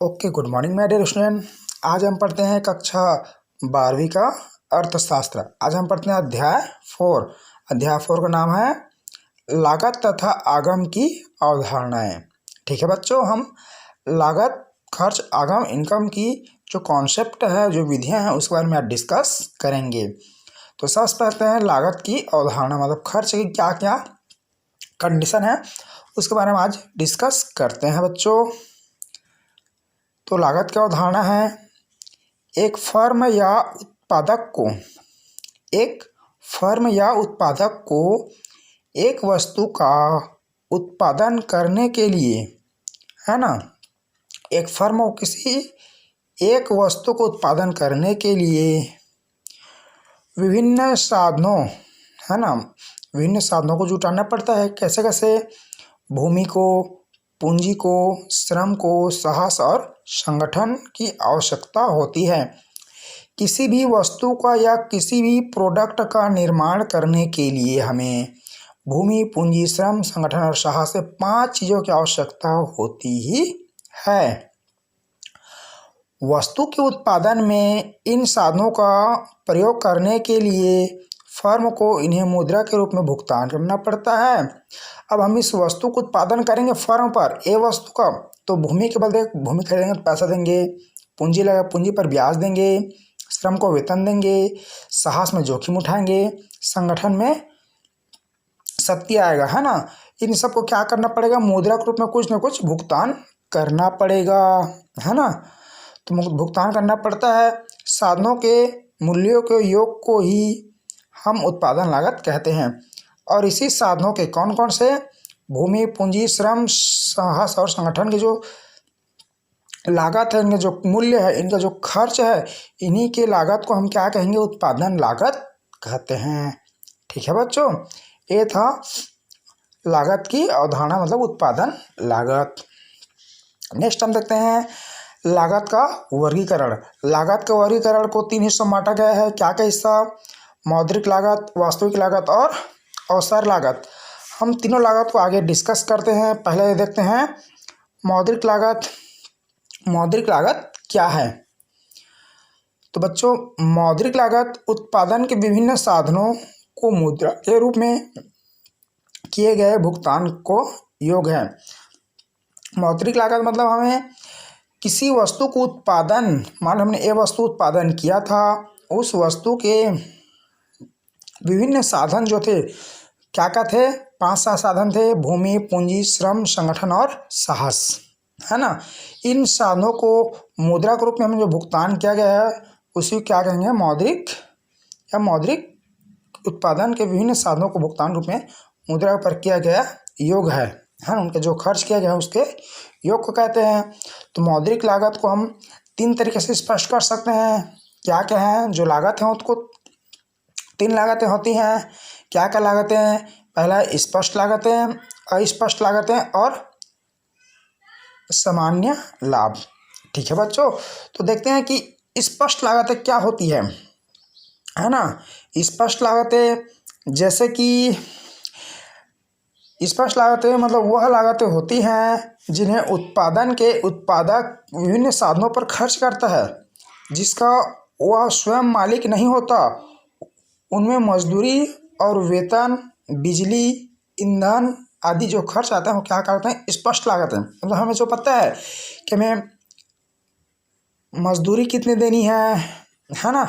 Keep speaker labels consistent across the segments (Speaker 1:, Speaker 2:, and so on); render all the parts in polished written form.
Speaker 1: Okay, good morning my dear student. आज हम पढ़ते हैं कक्षा 12वीं का अर्थशास्त्र। आज हम पढ़ते हैं अध्याय 4। अध्याय 4 का नाम है लागत तथा आगम की अवधारणाएं। ठीक है बच्चों, हम लागत, खर्च, आगम, इनकम की जो कॉन्सेप्ट है, जो विधियां हैं, उसके बारे में आज डिस्कस करेंगे। तो सबसे पहले हैं लागत की अवधारणा, मतलब खर्च की क्या क्या कंडीशन है, उसके बारे में आज डिस्कस करते हैं बच्चों। तो लागत की अवधारणा है एक फर्म या उत्पादक को एक वस्तु का उत्पादन करने के लिए, है ना, एक फर्म को किसी एक वस्तु को उत्पादन करने के लिए विभिन्न साधनों, है ना, विभिन्न साधनों को जुटाना पड़ता है। कैसे कैसे? भूमि को, पूंजी को, श्रम को, साहस और संगठन की आवश्यकता होती है। किसी भी वस्तु का या किसी भी प्रोडक्ट का निर्माण करने के लिए हमें भूमि, पूंजी, श्रम, संगठन और साहस से 5 चीज़ों की आवश्यकता होती ही है। वस्तु के उत्पादन में इन साधनों का प्रयोग करने के लिए फर्म को इन्हें मुद्रा के रूप में भुगतान करना पड़ता है। अब हम इस वस्तु को उत्पादन करेंगे फर्म पर, ए वस्तु का, तो भूमि के बदले भूमि खरीदेंगे तो पैसा देंगे, पूंजी पर ब्याज देंगे, श्रम को वेतन देंगे, साहस में जोखिम उठाएंगे, संगठन में शक्ति आएगा, है ना। इन सबको क्या करना पड़ेगा? मुद्रा के रूप में कुछ न कुछ भुगतान करना पड़ेगा, है ना। तो भुगतान करना पड़ता है। साधनों के मूल्यों के योग को ही हम उत्पादन लागत कहते हैं। और इसी साधनों के कौन कौन से? भूमि, पूंजी, श्रम, साहस और संगठन की जो लागत है, इनका जो मूल्य है, इनका जो खर्च है, इन्हीं के लागत को हम क्या कहेंगे? उत्पादन लागत कहते हैं। ठीक है बच्चों, ये था लागत की अवधारणा, मतलब उत्पादन लागत। नेक्स्ट हम देखते हैं लागत का वर्गीकरण। लागत के वर्गीकरण को 3 हिस्सों में बांटा गया है। क्या क्या हिस्सा? मौद्रिक लागत, वास्तविक लागत और अवसर लागत। हम तीनों लागत को आगे डिस्कस करते हैं। पहले देखते हैं मौद्रिक लागत। मौद्रिक लागत क्या है? तो बच्चों, मौद्रिक लागत उत्पादन के विभिन्न साधनों को मुद्रा के रूप में किए गए भुगतान को योग है। मौद्रिक लागत मतलब हमें किसी वस्तु को उत्पादन, मान हमने ये वस्तु उत्पादन किया था, उस वस्तु के विभिन्न साधन जो थे, क्या क्या थे? 5-7 साधन थे। भूमि, पूंजी, श्रम, संगठन और साहस, है ना। इन साधनों को मुद्रा के रूप में हमें जो भुगतान किया गया है, उसी क्या कहेंगे? मौद्रिक उत्पादन के विभिन्न साधनों को भुगतान रूप में मुद्रा पर किया गया योग है ना। उनका जो खर्च किया गया है उसके योग को कहते हैं। तो मौद्रिक लागत को हम 3 तरीके से स्पष्ट कर सकते हैं। क्या क्या है? जो लागत है उसको 3 लागतें होती हैं। क्या क्या लागतें? पहला स्पष्ट लागतें, अस्पष्ट लागतें और सामान्य लाभ। ठीक है बच्चों, तो देखते हैं कि स्पष्ट लागतें क्या होती है ना। स्पष्ट लागतें जैसे कि स्पष्ट लागतें मतलब वह लागतें होती हैं जिन्हें उत्पादक विभिन्न साधनों पर खर्च करता है, जिसका वह स्वयं मालिक नहीं होता। उनमें मजदूरी और वेतन, बिजली, ईंधन आदि जो खर्च आता है वो क्या करते हैं? स्पष्ट लागतें। मतलब हमें जो पता है कि हमें मजदूरी कितनी देनी है ना,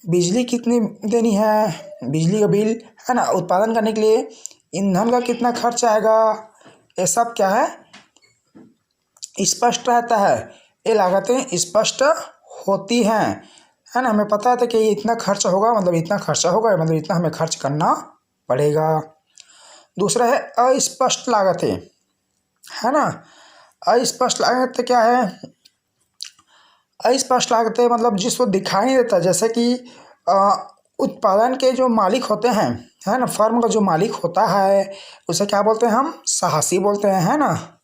Speaker 1: बिजली कितनी देनी है, बिजली का बिल, है ना, उत्पादन करने के लिए ईंधन का कितना खर्च आएगा, ये सब क्या है? स्पष्ट रहता है। ये लागतें स्पष्ट होती हैं, है ना। हमें पता है कि ये इतना खर्च होगा, मतलब इतना खर्चा होगा, मतलब इतना हमें खर्च करना पड़ेगा। दूसरा है अस्पष्ट लागतें, है ना। अस्पष्ट लागतें क्या है? अस्पष्ट लागतें मतलब जिसको दिखाई नहीं देता, जैसे कि उत्पादन के जो मालिक होते हैं, है ना, फर्म का जो मालिक होता है, उसे क्या बोलते हैं? हम साहसी बोलते हैं, है ना।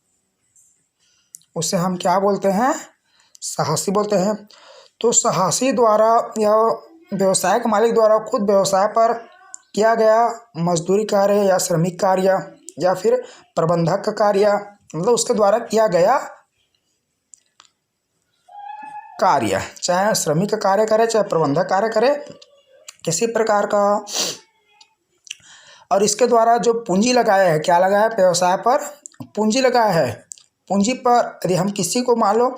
Speaker 1: उसे हम क्या बोलते हैं? साहसी बोलते हैं। तो साहसी द्वारा या व्यवसाय के मालिक द्वारा खुद व्यवसाय पर किया गया मजदूरी कार्य या श्रमिक कार्य या फिर प्रबंधक का कार्य, मतलब उसके द्वारा किया गया कार्य, चाहे श्रमिक का कार्य करे चाहे प्रबंधक कार्य करे, किसी प्रकार का, और इसके द्वारा जो पूंजी लगाया है, क्या लगाया है, व्यवसाय पर पूंजी लगाया है। पूंजी पर यदि हम किसी को मान लो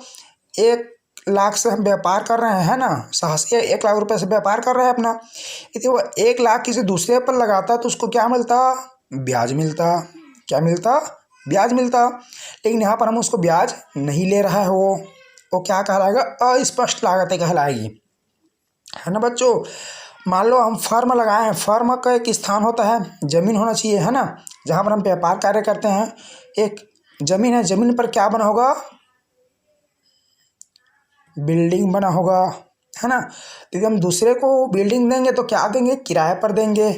Speaker 1: 1 लाख से हम व्यापार कर रहे हैं ना, साहसी 1 लाख रुपए से व्यापार कर रहे हैं अपना, यदि वो 1 लाख किसी दूसरे पर लगाता तो उसको क्या मिलता, ब्याज मिलता। क्या मिलता, ब्याज मिलता। लेकिन यहाँ पर हम उसको ब्याज नहीं ले रहा है, वो क्या कहलाएगा, अस्पष्ट लागतें कहलाएगी, है ना बच्चों। मान लो हम फर्म लगाए हैं, फर्म का एक स्थान होता है, जमीन होना चाहिए, है ना, जहाँ पर हम व्यापार कार्य करते हैं। एक जमीन है, जमीन पर क्या बना होगा, बिल्डिंग बना होगा, है ना। यदि हम दूसरे को बिल्डिंग देंगे तो क्या देंगे, किराए पर देंगे।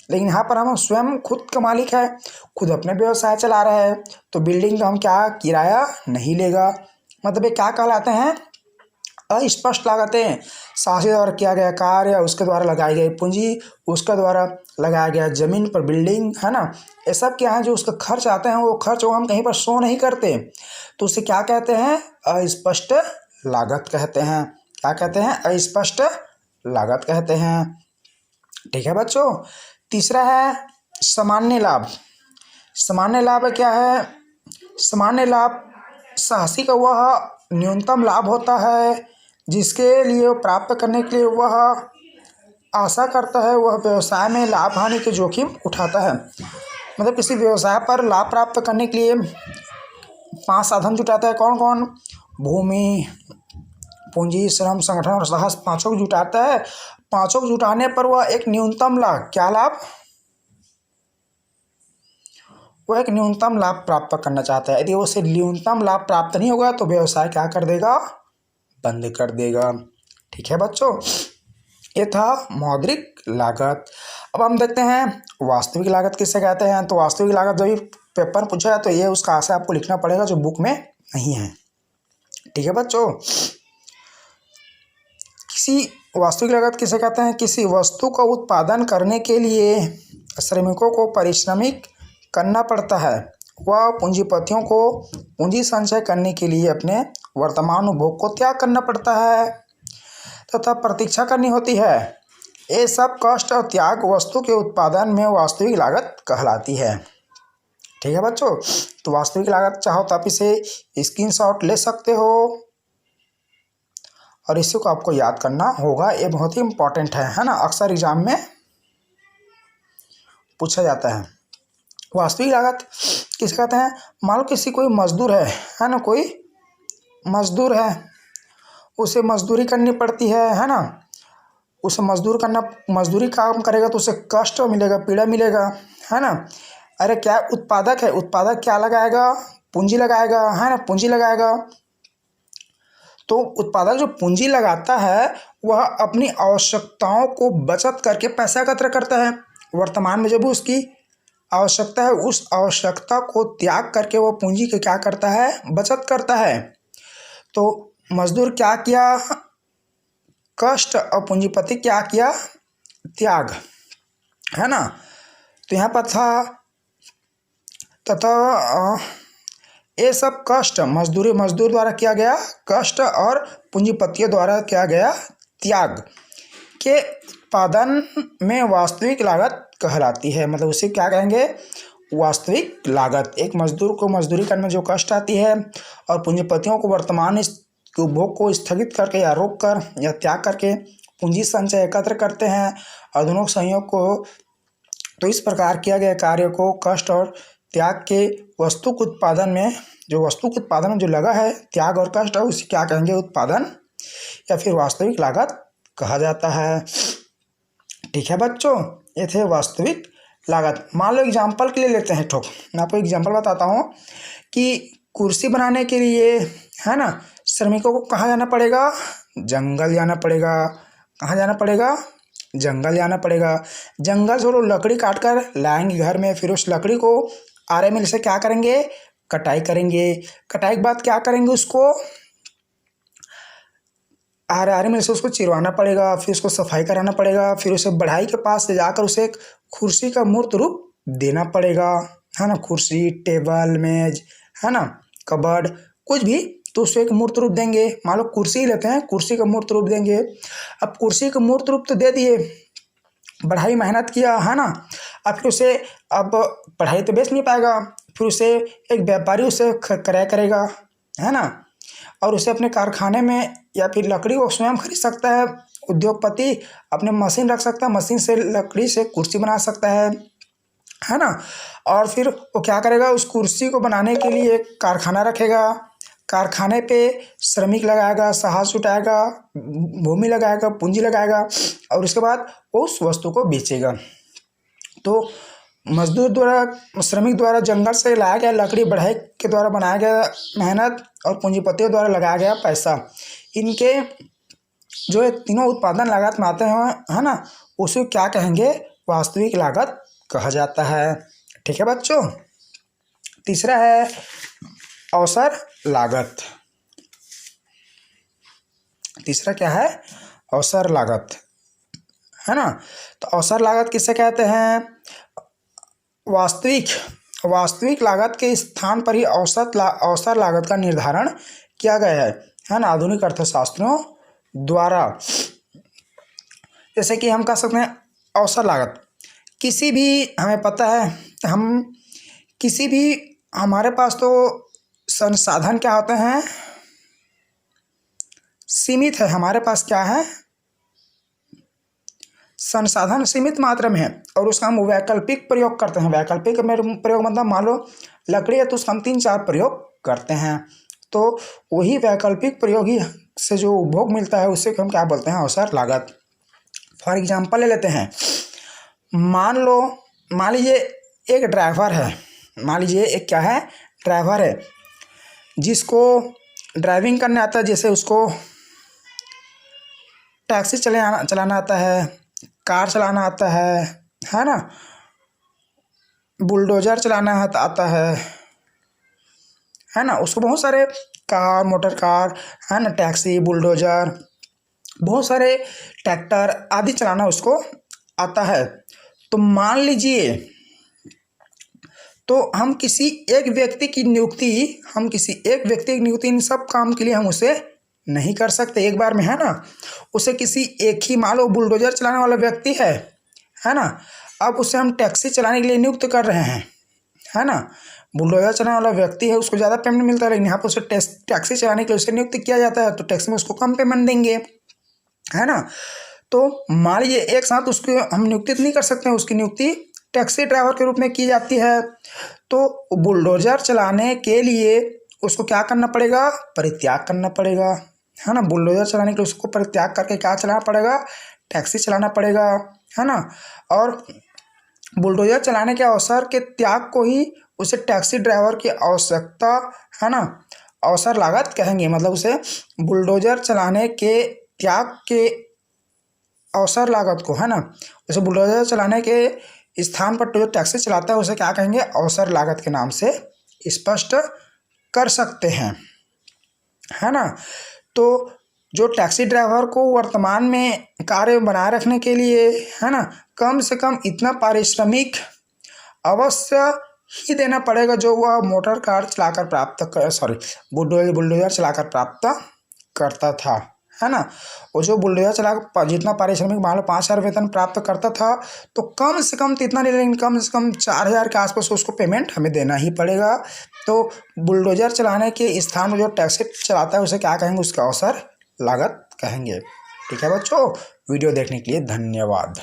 Speaker 1: लेकिन यहाँ पर हम स्वयं खुद का मालिक है, खुद अपने व्यवसाय चला रहे हैं, तो बिल्डिंग का हम क्या किराया नहीं लेगा। मतलब ये क्या कहलाते हैं, अस्पष्ट लागतें। साहसी द्वारा किया गया कार्य, उसके द्वारा लगाई गई पूंजी, उसके द्वारा लगाया गया जमीन पर बिल्डिंग, है ना, ये सब क्या है, जो उसका खर्च आते हैं वो खर्च वो हम कहीं पर शो नहीं करते, तो उसे क्या कहते हैं, अस्पष्ट लागत कहते हैं। क्या कहते हैं, अस्पष्ट लागत कहते हैं। ठीक है बच्चों। तीसरा है सामान्य लाभ। सामान्य लाभ क्या है, सामान्य लाभ साहसी का वह न्यूनतम लाभ होता है जिसके लिए प्राप्त करने के लिए वह आशा करता है, वह व्यवसाय में लाभ हानि के जोखिम उठाता है। मतलब किसी व्यवसाय पर लाभ प्राप्त करने के लिए 5 साधन जुटाता है। कौन कौन, भूमि, पूंजी, श्रम, संगठन और साहस, पांचों को जुटाता है। पांचों को जुटाने पर वह एक न्यूनतम लाभ, क्या लाभ, वो एक न्यूनतम लाभ प्राप्त करना चाहता है। यदि उसे न्यूनतम लाभ प्राप्त नहीं होगा तो व्यवसाय क्या कर देगा, बंद कर देगा। ठीक है बच्चों, ये था मौद्रिक लागत। अब हम देखते हैं वास्तविक लागत किससे कहते हैं। तो वास्तविक लागत जब भी पेपर पूछा है तो ये उसका आशा आपको लिखना पड़ेगा जो बुक में नहीं है। ठीक है बच्चों, किसी वास्तविक लागत किसे कहते हैं, किसी वस्तु का उत्पादन करने के लिए श्रमिकों को पारिश्रमिक करना पड़ता है। वह पूंजीपतियों को पूंजी संचय करने के लिए अपने वर्तमान उपभोग को त्याग करना पड़ता है तथा प्रतीक्षा करनी होती है। ये सब कष्ट और त्याग वस्तु के उत्पादन में वास्तविक लागत कहलाती है। ठीक है बच्चों, तो वास्तविक लागत चाहो तो आप इसे स्क्रीनशॉट ले सकते हो और इसी को आपको याद करना होगा। ये बहुत ही इम्पोर्टेंट है ना, अक्सर एग्जाम में पूछा जाता है। वास्तविक लागत किसे कहते हैं, मान लो किसी कोई मजदूर है ना, कोई मजदूर है, उसे मजदूरी करनी पड़ती है ना, उसे मजदूरी काम करेगा तो उसे कष्ट मिलेगा, पीड़ा मिलेगा, है ना। अरे क्या उत्पादक है, उत्पादक क्या लगाएगा, पूंजी लगाएगा, है ना, पूंजी लगाएगा। तो उत्पादक जो पूंजी लगाता है वह अपनी आवश्यकताओं को बचत करके पैसा एकत्र करता है। वर्तमान में जब उसकी आवश्यकता है, उस आवश्यकता को त्याग करके वो पूंजी के क्या करता है, बचत करता है। तो मजदूर क्या किया, कष्ट, और पूंजीपति क्या किया, त्याग, है ना। तो यहाँ पर था तथा ये सब कष्ट मजदूर द्वारा किया गया कष्ट और पूंजीपतियों द्वारा किया गया त्याग के उत्पादन में वास्तविक लागत कहलाती है। मतलब उसे क्या कहेंगे, वास्तविक लागत। एक मजदूर को मजदूरी करने में जो कष्ट आती है और पूंजीपतियों को वर्तमान उपभोग को स्थगित करके या रोक कर या त्याग करके पूंजी संचय एकत्र करते हैं और दोनों संयोग को, तो इस प्रकार किया गया कार्य को कष्ट और त्याग के वस्तु के उत्पादन में जो लगा है त्याग और कष्ट, और उसे क्या कहेंगे, उत्पादन या फिर वास्तविक लागत कहा जाता है। ठीक है बच्चों, ये थे वास्तविक लागत। मान लो एग्जाम्पल के लिए लेते हैं ठोक, मैं आपको एग्जाम्पल बताता हूँ कि कुर्सी बनाने के लिए, है ना, श्रमिकों को कहाँ जाना पड़ेगा, जंगल जाना पड़ेगा। कहाँ जाना पड़ेगा, जंगल जाना पड़ेगा। जंगल से वो लकड़ी काट कर लाएंगे घर में, फिर उस लकड़ी को आरे मिल से क्या करेंगे, कटाई करेंगे। कटाई के बाद क्या करेंगे, उसको आरे मिल से उसको चिरवाना पड़ेगा, फिर उसको सफाई कराना पड़ेगा, फिर उसे बढ़ाई के पास ले जाकर उसे एक कुर्सी का मूर्त रूप देना पड़ेगा, है ना। कुर्सी, टेबल, मेज, है ना, कबर्ड, कुछ भी तो उसको एक मूर्त रूप देंगे। मान लो कुर्सी लेते हैं, कुर्सी का मूर्त रूप देंगे। अब कुर्सी का मूर्त रूप तो दे दिए, बढ़ाई मेहनत किया है ना, अब फिर उसे अब पढ़ाई तो बेच नहीं पाएगा, फिर उसे एक व्यापारी उसे क्रय करेगा, है ना, और उसे अपने कारखाने में या फिर लकड़ी को स्वयं खरीद सकता है। उद्योगपति अपने मशीन रख सकता है, मशीन से लकड़ी से कुर्सी बना सकता है ना। और फिर वो क्या करेगा, उस कुर्सी को बनाने के लिए एक कारखाना रखेगा, कारखाने पे श्रमिक लगाएगा, साहस जुटाएगा, भूमि लगाएगा, पूंजी लगाएगा, और उसके बाद वो उस वस्तु को बेचेगा। तो मजदूर द्वारा, श्रमिक द्वारा जंगल से लाया गया लकड़ी, बढ़ई के द्वारा बनाया गया मेहनत, और पूंजीपतियों द्वारा लगाया गया पैसा, इनके जो ये तीनों उत्पादन लागत में आते हैं, है ना, उसे क्या कहेंगे, वास्तविक लागत कहा जाता है। ठीक है बच्चों। तीसरा है अवसर लागत। तीसरा क्या है, अवसर लागत, है ना। तो अवसर लागत किसे कहते हैं, वास्तविक लागत के स्थान पर ही अवसर लागत का निर्धारण किया गया है ना, आधुनिक अर्थशास्त्रियों द्वारा। जैसे कि हम कह सकते हैं अवसर लागत, किसी भी, हमें पता है हम किसी भी, हमारे पास तो संसाधन क्या होते हैं, सीमित है, हमारे पास क्या है, संसाधन सीमित मात्रा में है, और उसका हम वैकल्पिक प्रयोग करते हैं। वैकल्पिक प्रयोग मतलब मान लो लकड़ी है तो उसका हम 3-4 प्रयोग करते हैं, तो वही वैकल्पिक प्रयोग ही से जो उपभोग मिलता है उससे हम क्या बोलते हैं, अवसर लागत। फॉर एग्जांपल ले लेते हैं, मान लीजिए एक ड्राइवर है, मान लीजिए एक क्या है, ड्राइवर है, जिसको ड्राइविंग करने आता है, जैसे उसको टैक्सी चलाना आता है, कार चलाना आता है ना, बुलडोजर चलाना आता है ना, उसको बहुत सारे कार, मोटर कार, है ना, टैक्सी, बुलडोजर, बहुत सारे ट्रैक्टर आदि चलाना उसको आता है। तो मान लीजिए, तो हम किसी एक व्यक्ति की नियुक्ति इन सब काम के लिए हम उसे नहीं कर सकते एक बार में, है ना। उसे किसी एक ही, मान लो बुलडोजर चलाने वाला व्यक्ति है ना, अब उसे हम टैक्सी चलाने के लिए नियुक्त कर रहे हैं, है ना। बुलडोजर चलाने वाला व्यक्ति है, उसको ज़्यादा पेमेंट मिलता है, लेकिन यहाँ पर उसे टैक्सी चलाने के लिए उसे नियुक्त किया जाता है, तो टैक्सी में उसको कम पेमेंट देंगे, है ना। तो मान लीजिए एक साथ उसको हम नियुक्ति नहीं कर सकते हैं, उसकी नियुक्ति टैक्सी ड्राइवर के रूप में की जाती है। तो बुलडोजर चलाने के लिए उसको क्या करना पड़ेगा, परित्याग करना पड़ेगा, है ना। बुलडोजर चलाने के लिए उसको परित्याग करके क्या चलाना पड़ेगा, टैक्सी चलाना पड़ेगा, है ना। और बुलडोजर चलाने के अवसर के त्याग को ही उसे टैक्सी ड्राइवर की आवश्यकता, है ना, अवसर लागत कहेंगे। मतलब उसे बुलडोजर चलाने के त्याग के अवसर लागत को, है ना, उसे बुलडोजर चलाने के स्थान पर जो टैक्सी चलाता है उसे क्या कहेंगे, अवसर लागत के नाम से स्पष्ट कर सकते हैं, है ना। तो जो टैक्सी ड्राइवर को वर्तमान में कार्य बनाए रखने के लिए, है ना, कम से कम इतना पारिश्रमिक अवश्य ही देना पड़ेगा जो वह मोटर कार चलाकर बुलडोजर चलाकर प्राप्त करता था, है ना। और जो बुलडोजर चला जितना पारिश्रमिक मान लो 5,000 वेतन प्राप्त करता था, तो कम से कम तो इतना नहीं, लेकिन कम से कम 4,000 के आसपास उसको पेमेंट हमें देना ही पड़ेगा। तो बुलडोजर चलाने के स्थान में जो टैक्सी चलाता है उसे क्या कहेंगे, उसका अवसर लागत कहेंगे। ठीक है बच्चों, वीडियो देखने के लिए धन्यवाद।